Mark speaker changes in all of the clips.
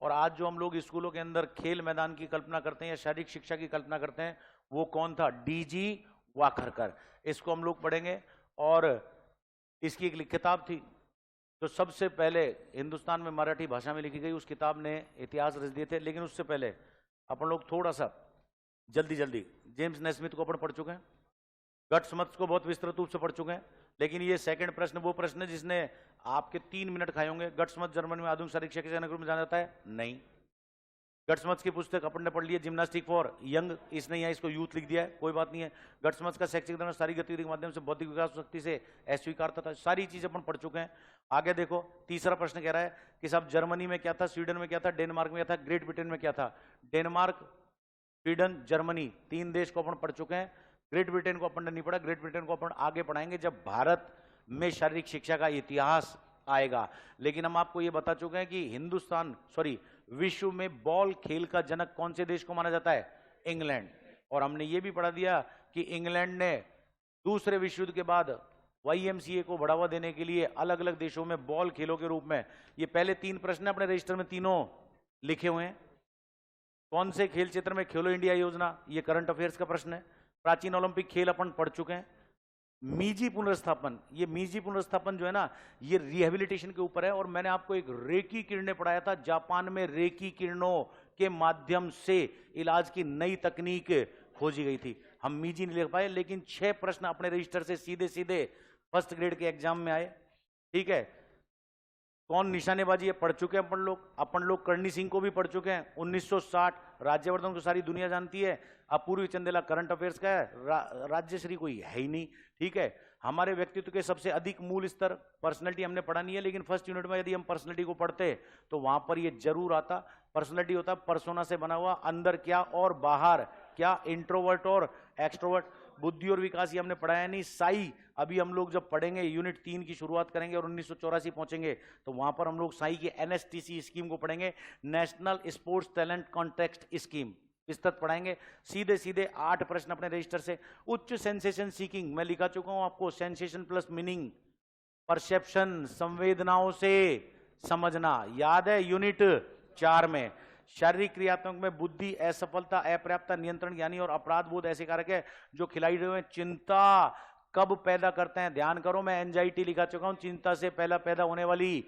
Speaker 1: और आज जो हम लोग स्कूलों के अंदर खेल मैदान की कल्पना करते हैं या शारीरिक शिक्षा की कल्पना करते हैं, वो कौन था? डीजी वाकरकर। इसको हम लोग पढ़ेंगे। और इसकी एक किताब थी जो सबसे पहले हिंदुस्तान में मराठी भाषा में लिखी गई, उस किताब ने इतिहास रच दिए थे। लेकिन उससे पहले अपन लोग थोड़ा सा जल्दी जल्दी जेम्स नेस्मिथ को अपन पढ़ चुके हैं, गट्समत्स को बहुत विस्तृत रूप से पढ़ चुके हैं। लेकिन ये सेकंड प्रश्न वो प्रश्न है जिसने आपके 3 मिनट खाए होंगे। गट्समत्स जर्मनी में आधुनिक शारीरिक शिक्षा के जनक रूप में जाना जाता है? नहीं। गट्समत्स की पुस्तक अपन ने पढ़ ली है, जिम्नास्टिक फॉर यंग, इसने यहाँ इसको यूथ लिख दिया है, कोई बात नहीं है। गट्समत्स का शैक्षिक दौरान सारी गतिविधि के माध्यम से बौद्धिक विकास शक्ति से अस्वीकारता था, सारी चीजें अपन पढ़ चुके हैं। आगे देखो, तीसरा प्रश्न कह रहा है कि साहब जर्मनी में क्या था, स्वीडन में क्या था, डेनमार्क में क्या था, ग्रेट ब्रिटेन में क्या था? डेनमार्क, स्वीडन, जर्मनी, 3 देश को अपन पढ़ चुके हैं। ग्रेट ब्रिटेन को अपन ने नहीं पढ़ा, ग्रेट ब्रिटेन को अपन आगे पढ़ाएंगे जब भारत में शारीरिक शिक्षा का इतिहास आएगा। लेकिन हम आपको ये बता चुके हैं कि विश्व में बॉल खेल का जनक कौन से देश को माना जाता है? इंग्लैंड। और हमने ये भी पढ़ा दिया कि इंग्लैंड ने दूसरे विश्व युद्ध के बाद YMCA को बढ़ावा देने के लिए अलग अलग देशों में बॉल खेलों के रूप में, ये पहले 3 प्रश्न अपने रजिस्टर में तीनों लिखे हुए हैं। कौन से खेल क्षेत्र में खेलो इंडिया योजना, ये करंट अफेयर्स का प्रश्न है। प्राचीन ओलंपिक खेल अपन पढ़ चुके हैं। मीजी पुनर्स्थापन, ये मीजी पुनर्स्थापन जो है ना, ये रिहेबिलिटेशन के ऊपर है। और मैंने आपको एक रेकी किरणें पढ़ाया था, जापान में रेकी किरणों के माध्यम से इलाज की नई तकनीक खोजी गई थी। हम मीजी नहीं लिख पाए, लेकिन 6 प्रश्न अपने रजिस्टर से सीधे सीधे फर्स्ट ग्रेड के एग्जाम में आए। ठीक है। कौन निशानेबाजी है पढ़ चुके हैं अपन लोग करणी सिंह को भी पढ़ चुके हैं। 1960 राज्यवर्धन को सारी दुनिया जानती है। अपूर्वी चंदेला करंट अफेयर्स का है, राज्यश्री कोई है ही नहीं। ठीक है। हमारे व्यक्तित्व के सबसे अधिक मूल स्तर, पर्सनैलिटी हमने पढ़ा नहीं है, लेकिन फर्स्ट यूनिट में यदि हम पर्सनैलिटी को पढ़ते तो वहां पर ये जरूर आता। पर्सनैलिटी होता पर्सोना से बना हुआ, अंदर क्या और बाहर क्या, इंट्रोवर्ट और एक्सट्रोवर्ट। बुद्धि और विकास ये हमने पढ़ाया नहीं। साई अभी हम लोग जब पढ़ेंगे, यूनिट 3 की शुरुआत करेंगे और 1984 पहुंचेंगे तो वहां पर हम लोग साई की NSTC स्कीम को पढ़ेंगे, national sports talent context scheme, विस्तृत पढ़ाएंगे। सीधे सीधे 8 प्रश्न अपने रजिस्टर से। उच्च सेंसेशन सीकिंग मैं लिखा चुका हूं आपको, सेंसेशन प्लस मीनिंग, परसेप्शन, संवेदनाओं से समझना, याद है यूनिट 4 में। शारीरिक क्रियात्मक में बुद्धि, असफलता, अपर्याप्तता, नियंत्रण ज्ञानी और अपराध बोध ऐसे कारक है जो खिलाई हुए। चिंता कब पैदा करते हैं? ध्यान करो, मैं एंजाइटी लिखा चुका हूं, चिंता से पहला पैदा होने वाली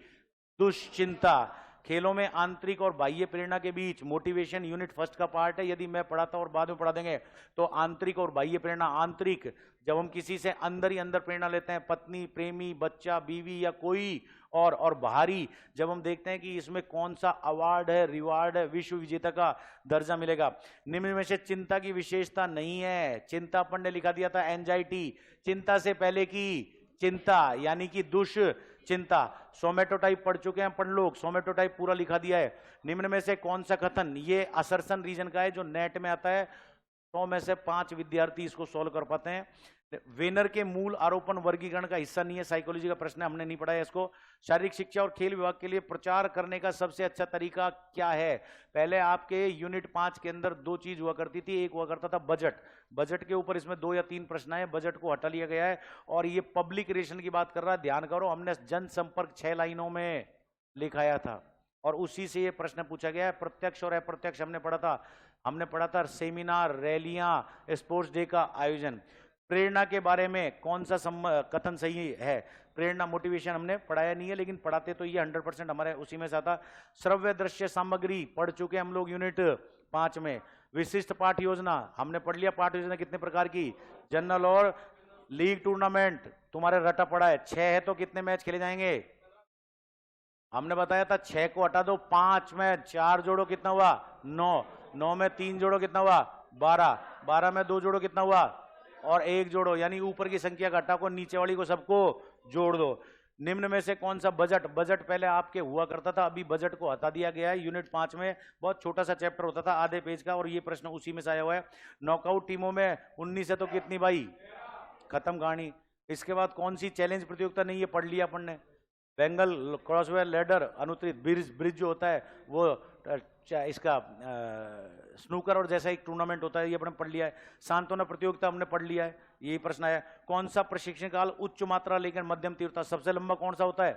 Speaker 1: दुश्चिंता। खेलों में आंतरिक और बाह्य प्रेरणा के बीच, मोटिवेशन यूनिट 1 का पार्ट है। यदि मैं पढ़ाता और बाद में पढ़ा देंगे तो आंतरिक और बाह्य प्रेरणा। आंतरिक जब हम किसी से अंदर ही अंदर प्रेरणा लेते हैं, पत्नी, प्रेमी, बच्चा, बीवी या कोई और बाहरी जब हम देखते हैं कि इसमें कौन सा अवार्ड है, रिवार्ड है, विश्व विजेता का दर्जा मिलेगा। निम्न में से चिंता की विशेषता नहीं है। चिंता अपन ने लिखा दिया था एंजाइटी, चिंता से पहले की चिंता यानी कि दुश्चिंता। सोमेटोटाइप पढ़ चुके हैं अपन लोग, सोमेटोटाइप पूरा लिखा दिया है। निम्न में से कौन सा कथन, ये असर्सन रीजन का है जो नेट में आता है, 100 में से 5 विद्यार्थी इसको सॉल्व कर पाते हैं। वेनर के मूल आरोपण वर्गीकरण का हिस्सा नहीं है, साइकोलॉजी का प्रश्न है, हमने नहीं पढ़ा है इसको। शारीरिक शिक्षा और खेल विभाग के लिए प्रचार करने का सबसे अच्छा तरीका क्या है? पहले आपके यूनिट 5 के अंदर 2 चीज हुआ करती थी। एक हुआ करता था बजट, बजट के ऊपर इसमें 2 या 3 प्रश्न है, बजट को हटा लिया गया है। और ये पब्लिक रिलेशन की बात कर रहा है, ध्यान करो, हमने जनसंपर्क 6 लाइनों में लिखाया था और उसी से ये प्रश्न पूछा गया है। प्रत्यक्ष और अप्रत्यक्ष हमने पढ़ा था सेमिनार, रैलियां, स्पोर्ट्स डे का आयोजन। प्रेरणा के बारे में कौन सा कथन सही है? प्रेरणा, मोटिवेशन हमने पढ़ाया नहीं है, लेकिन पढ़ाते तो ये 100% हमारे उसी में से आता। श्रव्य दृश्य सामग्री पढ़ चुके हम लोग यूनिट 5 में। विशिष्ट पाठ योजना हमने पढ़ लिया। पाठ योजना कितने प्रकार की? जनरल और लीग टूर्नामेंट तुम्हारे रटा पड़ा है। 6 है तो कितने मैच खेले जाएंगे? हमने बताया था 6 को हटा दो, 5 में 4 जोड़ो कितना हुआ? 9, 9 में 3 जोड़ो कितना हुआ? 12, 12 में 2 जोड़ो कितना हुआ? और 1 जोड़ो, यानी ऊपर की संख्या का हटा को, नीचे वाली को सबको जोड़ दो। निम्न में से कौन सा बजट पहले आपके हुआ करता था, अभी बजट को हटा दिया गया है। यूनिट 5 में बहुत छोटा सा चैप्टर होता था, आधे पेज का, और ये प्रश्न उसी में से आया हुआ है। नॉकआउट टीमों में 19 है तो कितनी भाई? खत्म कहानी। इसके बाद कौन सी चैलेंज प्रतियोगिता नहीं, ये पढ़ लिया अपन ने। बेंगल क्रॉसवेयर लैडर, अनुत्तरित ब्रिज जो होता है वो, इसका स्नूकर और जैसा एक टूर्नामेंट होता है, ये अपने पढ़ लिया है। सांत्वना प्रतियोगिता हमने पढ़ लिया है, यही प्रश्न आया। कौन सा प्रशिक्षण काल उच्च मात्रा लेकर मध्यम तीव्रता? सबसे लंबा कौन सा होता है?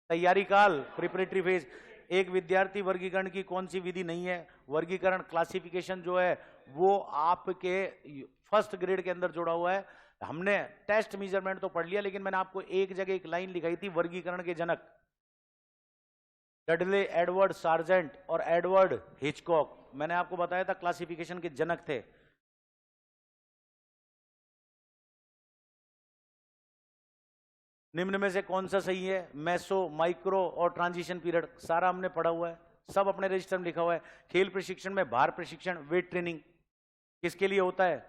Speaker 1: तैयारी काल, प्रिपरेटरी फेज। एक विद्यार्थी वर्गीकरण की कौन सी विधि नहीं है? वर्गीकरण क्लासिफिकेशन जो है वो आपके फर्स्ट ग्रेड के अंदर जुड़ा हुआ है। हमने टेस्ट मेजरमेंट तो पढ़ लिया, लेकिन मैंने आपको एक जगह एक लाइन लिखाई थी, वर्गीकरण के जनक डडले एडवर्ड सार्जेंट और एडवर्ड हिचकॉक। मैंने आपको बताया था क्लासिफिकेशन के जनक थे। निम्न में से कौन सा सही है? मेसो, माइक्रो और ट्रांजिशन पीरियड सारा हमने पढ़ा हुआ है, सब अपने रजिस्टर में लिखा हुआ है। खेल प्रशिक्षण में भार प्रशिक्षण, वेट ट्रेनिंग किसके लिए होता है?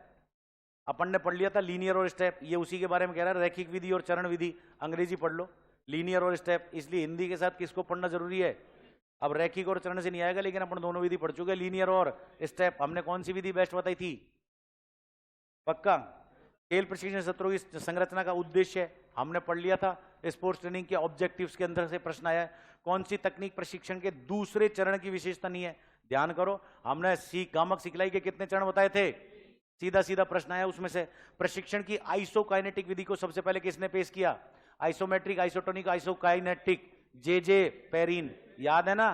Speaker 1: अपन ने पढ़ लिया था लीनियर और स्टेप, ये उसी के बारे में कह रहा है। रैखिक विधि और चरण विधि अंग्रेजी पढ़ लो, लीनियर और स्टेप, इसलिए हिंदी के साथ किसको पढ़ना जरूरी है? अब रैखिक और चरण से नहीं आएगा, लेकिन अपन दोनों विधि पढ़ चुके हैं, लीनियर और स्टेप। हमने कौन सी विधि बेस्ट बताई थी? पक्का? खेल प्रशिक्षण सत्रों की संरचना का उद्देश्य हमने पढ़ लिया था, स्पोर्ट्स ट्रेनिंग के ऑब्जेक्टिव्स के अंदर से प्रश्न आया है। कौन सी तकनीक प्रशिक्षण के दूसरे चरण की विशेषता नहीं है? ध्यान करो, हमने गामक सिखलाई के कितने चरण बताए थे? सीधा सीधा प्रश्न आया उसमें से। प्रशिक्षण की आइसोकाइनेटिक विधि को सबसे पहले किसने पेश किया? आइसोमेट्रिक, आइसोटोनिक, आइसोकाइनेटिक, जे पेरिन, याद है ना?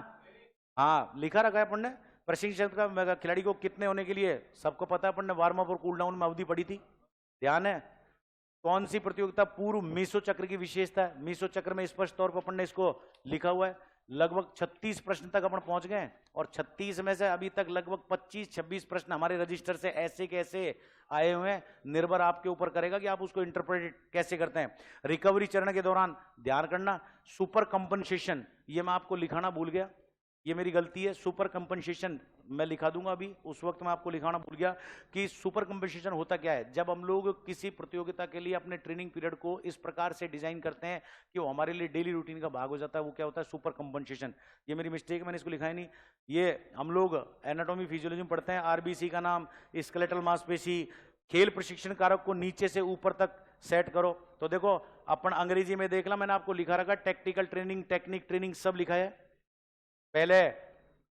Speaker 1: हाँ, लिखा रखा है अपन ने। प्रशिक्षण का खिलाड़ी को कितने होने के लिए सबको पता है, अपन ने वार्म अप और कूल डाउन में अवधि पढ़ी थी, ध्यान है? कौन सी प्रतियोगिता पूर्व मीसो चक्र की विशेषता है? मीसो चक्र में स्पष्ट तौर पर अपन ने इसको लिखा हुआ है। लगभग 36 प्रश्न तक अपन पहुंच गए, और 36 में से अभी तक लगभग 25-26 प्रश्न हमारे रजिस्टर से ऐसे कैसे आए हुए हैं, निर्भर आपके ऊपर करेगा कि आप उसको इंटरप्रेट कैसे करते हैं। रिकवरी चरण के दौरान ध्यान करना, सुपर कंपनसेशन, ये मैं आपको लिखाना भूल गया, ये मेरी गलती है। सुपर कंपनसेशन मैं लिखा दूंगा अभी, उस वक्त मैं आपको लिखाना भूल गया कि सुपर कंपनसेशन होता क्या है। जब हम लोग किसी प्रतियोगिता के लिए अपने ट्रेनिंग पीरियड को इस प्रकार से डिजाइन करते हैं कि वो हमारे लिए डेली रूटीन का भाग हो जाता है, वो क्या होता है? Super compensation. ये मेरी मिस्टेक, मैंने इसको लिखा ही नहीं। ये हम लोग एनाटॉमी फिजियोलॉजी में पढ़ते हैं। आरबीसी का नाम स्केलेटल मांसपेशी। खेल प्रशिक्षण कारक को नीचे से ऊपर तक सेट करो। तो देखो अपन अंग्रेजी में देख ला, मैंने आपको लिखा रखा टेक्टिकल ट्रेनिंग, टेक्निक ट्रेनिंग सब लिखा है। पहले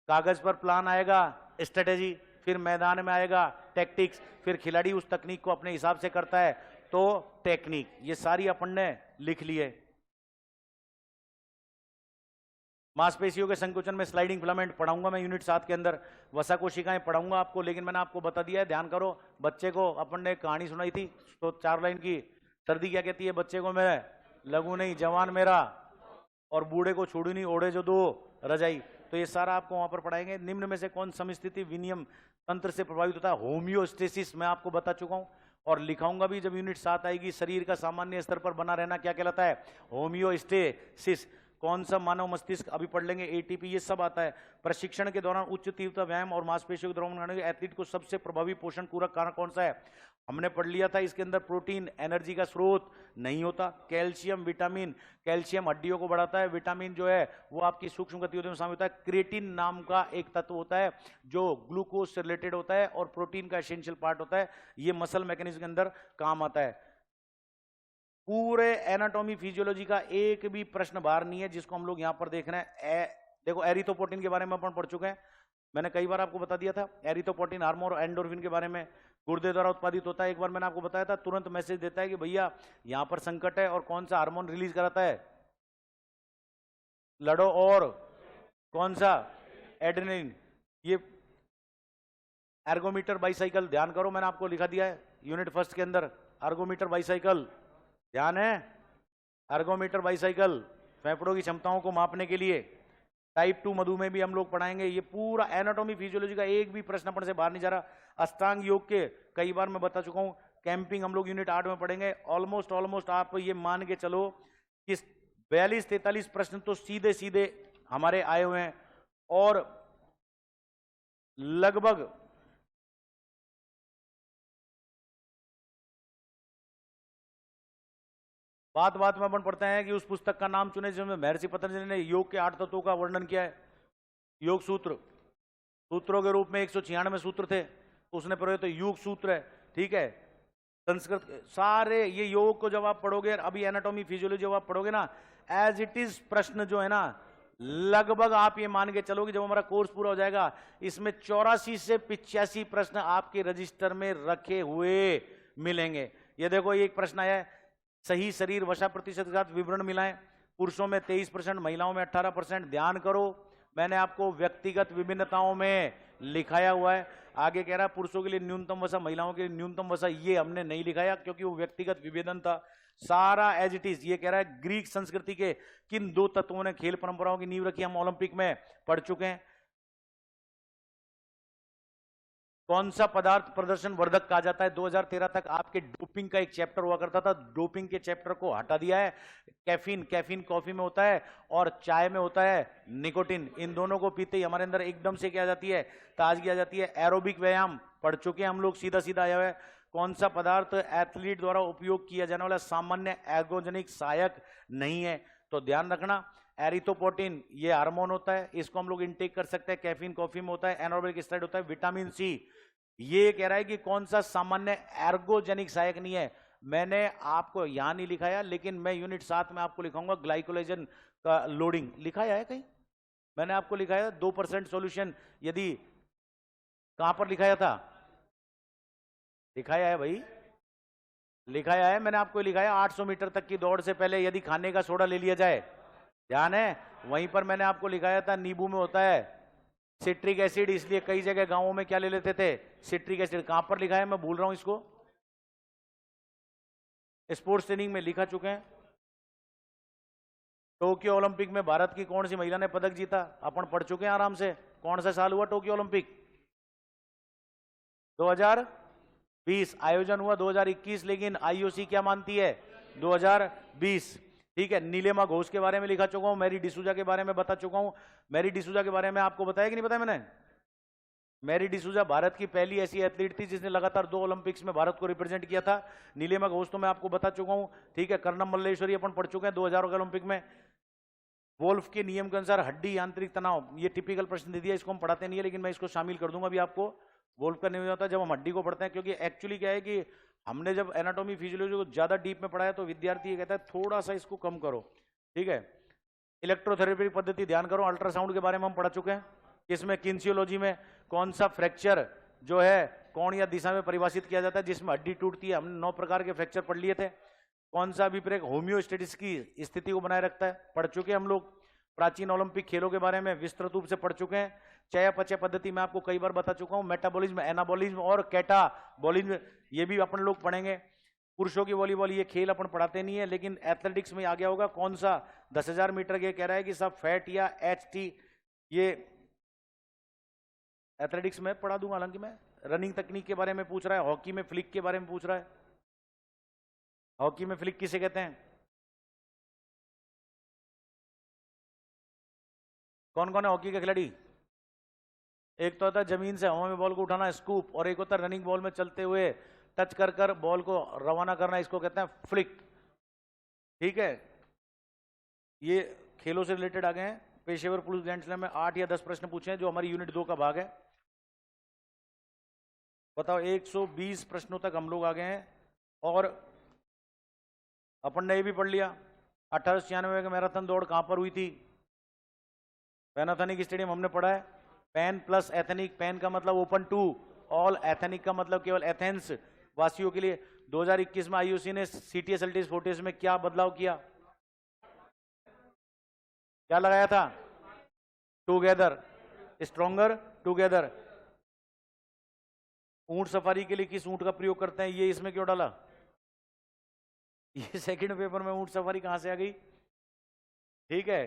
Speaker 1: कागज पर प्लान आएगा, स्ट्रेटेजी, फिर मैदान में आएगा टैक्टिक्स, फिर खिलाड़ी उस तकनीक को अपने हिसाब से करता है तो टेक्निक। ये सारी अपन ने लिख ली है। मांसपेशियों के संकोचन में स्लाइडिंग फिलामेंट पढ़ाऊंगा मैं यूनिट 7 के अंदर। वसा कोशिकाएं पढ़ाऊंगा आपको, लेकिन मैंने आपको बता दिया है, ध्यान करो। बच्चे को अपन ने कहानी सुनाई थी तो 4 लाइन की। सर्दी क्या कहती है बच्चे को? मैं लगू नहीं जवान मेरा, और बूढ़े को छोड़ू नहीं ओढ़े जो दो रजाई। तो ये सारा आपको वहां पर पढ़ाएंगे। निम्न में से कौन समस्थिति विनियम तंत्र से प्रभावित होता है? होम्योस्टेसिस मैं आपको बता चुका हूं और लिखाऊंगा भी जब यूनिट 7 आएगी। शरीर का सामान्य स्तर पर बना रहना क्या कहलाता है? होम्योस्टेसिस। कौन सा मानव मस्तिष्क अभी पढ़ लेंगे, एटीपी, ये सब आता है। प्रशिक्षण के दौरान उच्च तीव्रता व्यायाम और मांसपेशियों के दौरान एथलीट को सबसे प्रभावी पोषण पूरक कारण कौन सा है? हमने पढ़ लिया था, इसके अंदर प्रोटीन एनर्जी का स्रोत नहीं होता। कैल्शियम, विटामिन, कैल्शियम हड्डियों को बढ़ाता है, विटामिन जो है वो आपकी सूक्ष्म गतिविधियों में शामिल होता है। क्रिएटिन नाम का एक तत्व होता है जो ग्लूकोज से रिलेटेड होता है और प्रोटीन का एसेंशियल पार्ट होता है। ये मसल मैकेनिज्म के अंदर काम आता है। पूरे एनाटॉमी फिजियोलॉजी का एक भी प्रश्न बाहर नहीं है जिसको हम लोग यहां पर देख रहे हैं। देखो एरिथ्रोपोटिन के बारे में अपन पढ़ चुके हैं, मैंने कई बार आपको बता दिया था। एरिथ्रोपोटिन हार्मोन और एंडोर्फिन के बारे में, गुर्दे द्वारा उत्पादित होता है। एक बार मैंने आपको बताया था, तुरंत मैसेज देता है कि भैया यहां पर संकट है, और कौन सा हार्मोन रिलीज कराता है? लड़ो। और कौन सा? एड्रेनलिन। ये एर्गोमीटर बाइसाइकिल, ध्यान करो, मैंने आपको लिखा दिया है यूनिट 1 के अंदर। एर्गोमीटर बाइसाइकिल, ध्यान है? एर्गोमीटर बाइसाइकिल फेफड़ों की क्षमताओं को मापने के लिए। टाइप 2 मधुमेह भी हम लोग पढ़ाएंगे। ये पूरा एनाटॉमी फिजियोलॉजी का एक भी प्रश्न अपन से बाहर नहीं जा रहा। अष्टांग योग के कई बार मैं बता चुका हूं। कैंपिंग हम लोग यूनिट 8 में पढ़ेंगे। ऑलमोस्ट आप ये मान के चलो कि 42-43 प्रश्न तो सीधे सीधे हमारे आए हुए हैं, और लगभग बात में अपन पढ़ते हैं कि उस पुस्तक का नाम चुने जिसमें महर्षि पतंजलि ने योग के 8 तत्वों का वर्णन किया है। योग सूत्र, सूत्रों के रूप में 196 सूत्र थे, उसने पढ़े तो योग सूत्र है, ठीक है। संस्कृत सारे ये योग को जब आप पढ़ोगे, अभी एनाटॉमी फिजियोलॉजी जब आप पढ़ोगे ना, एज इट इज प्रश्न जो है ना, लगभग आप ये मान के चलोगे जब हमारा कोर्स पूरा हो जाएगा, इसमें 84 से 85 प्रश्न आपके रजिस्टर में रखे हुए मिलेंगे। ये देखो, ये एक प्रश्न आया है, सही शरीर वसा प्रतिशत के साथ विवरण मिलाएं। पुरुषों में 23%, महिलाओं में 18%। ध्यान करो, मैंने आपको व्यक्तिगत विभिन्नताओं में लिखाया हुआ है। आगे कह रहा है पुरुषों के लिए न्यूनतम वसा, महिलाओं के लिए न्यूनतम वसा, ये हमने नहीं लिखाया क्योंकि वो व्यक्तिगत विभेदन था। सारा एज इट इज। ये कह रहा है ग्रीक संस्कृति के किन दो तत्वों ने खेल परंपराओं की नींव रखी, हम ओलंपिक में पढ़ चुके हैं। कौन सा पदार्थ प्रदर्शन वर्धक कहा जाता है? 2013 तक आपके डोपिंग का एक चैप्टर हुआ करता था, डोपिंग के चैप्टर को हटा दिया है। कैफीन, कैफीन कॉफी में होता है और चाय में होता है निकोटिन। इन दोनों को पीते ही हमारे अंदर एकदम से क्या जाती है, ताजगी आ जाती है। एरोबिक व्यायाम पढ़ चुके हैं हम लोग, सीधा सीधा आया हुआ है। कौन सा पदार्थ एथलीट द्वारा उपयोग किया जाने वाला सामान्य एर्गोजेनिक सहायक नहीं है? तो ध्यान रखना, एरिथोपोटिन ये हार्मोन होता है, इसको हम लोग इनटेक कर सकते हैं। कैफीन कॉफी में होता है, एनारोबिक स्टेरॉइड होता है। विटामिन सी ये कह रहा है कि कौन सा सामान्य एर्गोजेनिक सहायक नहीं है। मैंने आपको यहां नहीं लिखाया, लेकिन मैं यूनिट 7 में आपको लिखाऊंगा ग्लाइकोलाइजन का लोडिंग। लिखाया है कहीं? मैंने आपको लिखाया 2% सॉल्यूशन, यदि कहां पर लिखाया था? लिखाया है भाई, लिखाया है, मैंने आपको लिखाया 800 मीटर तक की दौड़ से पहले यदि खाने का सोडा ले लिया जाए, ध्यान है? वहीं पर मैंने आपको लिखाया था नींबू में होता है सिट्रिक एसिड, इसलिए कई जगह गांवों में क्या ले लेते थे? Citric acid. कहां पर लिखा है? मैं भूल रहा हूं इसको, स्पोर्ट्स ट्रेनिंग में लिखा चुके हैं। टोक्यो ओलंपिक में भारत की कौन सी महिला ने पदक जीता? अपन पढ़ चुके हैं आराम से। कौन सा साल हुआ टोक्यो ओलंपिक? 2020। आयोजन हुआ 2021, लेकिन आईओसी क्या मानती है? 2020। ठीक है। नीलिमा घोष के बारे में लिखा चुका हूं, मैरी डिसूजा के बारे में बता चुका हूं। मैरी डिसूजा के बारे में आपको बताया कि नहीं बताया मैंने? मैरी डिसूजा भारत की पहली ऐसी एथलीट थी जिसने लगातार 2 ओलंपिक्स में भारत को रिप्रेजेंट किया था। नीलिमा घोष तो मैं आपको बता चुका हूं। ठीक है। कर्णम मल्लेश्वरी अपन पढ़ चुके हैं 2000 के ओलंपिक में। वोल्फ के नियम के अनुसार हड्डी यांत्रिक तनाव, ये टिपिकल प्रश्न दे दिया, इसको हम पढ़ाते नहीं है, लेकिन मैं इसको शामिल कर दूंगा अभी आपको। वोल्फ का नियम होता है जब हम हड्डी को पढ़ते हैं, क्योंकि एक्चुअली क्या है कि हमने जब एनाटॉमी फिजियोलॉजी को ज्यादा डीप में पढ़ाया तो विद्यार्थी ये कहता है थोड़ा सा इसको कम करो। ठीक है। इलेक्ट्रोथेरेपी पद्धति ध्यान करो, अल्ट्रासाउंड के बारे में हम पढ़ चुके हैं। इसमें किन्सियोलॉजी में कौन सा फ्रैक्चर जो है कोण या दिशा में परिभाषित किया जाता है जिसमें हड्डी टूटती है? हमने 9 प्रकार के फ्रैक्चर पढ़ लिए थे। कौन सा अभिप्रेक होम्योस्टेटिस की स्थिति को बनाए रखता है? पढ़ चुके हम लोग। प्राचीन ओलंपिक खेलों के बारे में विस्तृत रूप से पढ़ चुके हैं। चयापचय पद्धति में आपको कई बार बता चुका हूं। मेटाबॉलिज्म, एनाबॉलिज्म और कैटाबॉलिज्म ये भी अपन लोग पढ़ेंगे। पुरुषों की वॉलीबॉल ये खेल अपन पढ़ाते नहीं है, लेकिन एथलेटिक्स में आ गया होगा। कौन सा 10,000 मीटर के कह रहा है कि सब फैट या HT, ये एथलेटिक्स में पढ़ा दूंगा। हालांकि मैं रनिंग तकनीक के बारे में पूछ रहा है, हॉकी में फ्लिक के बारे में पूछ रहा है। हॉकी में फ्लिक किसे कहते हैं? कौन कौन है हॉकी के खिलाड़ी? एक तो होता है जमीन से हवा में बॉल को उठाना, स्कूप, और एक होता है रनिंग बॉल में चलते हुए टच कर कर बॉल को रवाना करना, इसको कहते हैं फ्लिक। ठीक है। ये खेलों से रिलेटेड आ गए हैं। पेशेवर पुलिस ग्रैंड स्लैम में 8 या 10 प्रश्न पूछे हैं जो हमारी यूनिट 2 का भाग है। बताओ, 120 प्रश्नों तक हम लोग आ गए हैं और अपन ने ये भी पढ़ लिया 1896 में मैराथन दौड़ कहां पर हुई थी? पैनाथोनिक स्टेडियम हमने पढ़ा है। पैन प्लस एथेनिक, पैन का मतलब ओपन टू ऑल, एथेनिक का मतलब केवल एथेंस वासियों के लिए। 2021 में आईओसी ने CTS LTS फोर्टिस में क्या बदलाव किया? क्या लगाया था? Together, stronger together. ऊंट सफारी के लिए किस ऊंट का प्रयोग करते हैं? ये इसमें क्यों डाला? ये सेकंड पेपर में ऊंट सफारी कहां से आ गई? ठीक है।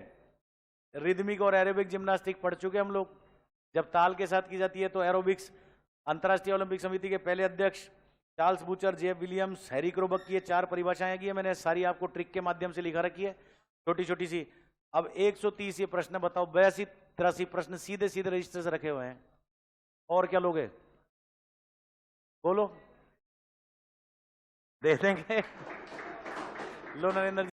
Speaker 1: रिदमिक और एरोबिक जिम्नास्टिक पढ़ चुके हम लोग। जब ताल के साथ की जाती है तो एरोबिक्स। अंतर्राष्ट्रीय ओलंपिक समिति के पहले अध्यक्ष Charles Butcher, Jeff Williams, Harry Krobak की ये 4 परिभाषाएं की है, मैंने सारी आपको ट्रिक के माध्यम से लिखा रखी है, छोटी छोटी सी। अब 130 ये प्रश्न बताओ, 82-83 प्रश्न सीधे सीधे रजिस्टर से रखे हुए हैं। और क्या लोगे? बोलो, दे देंगे। लो नरेंद्र।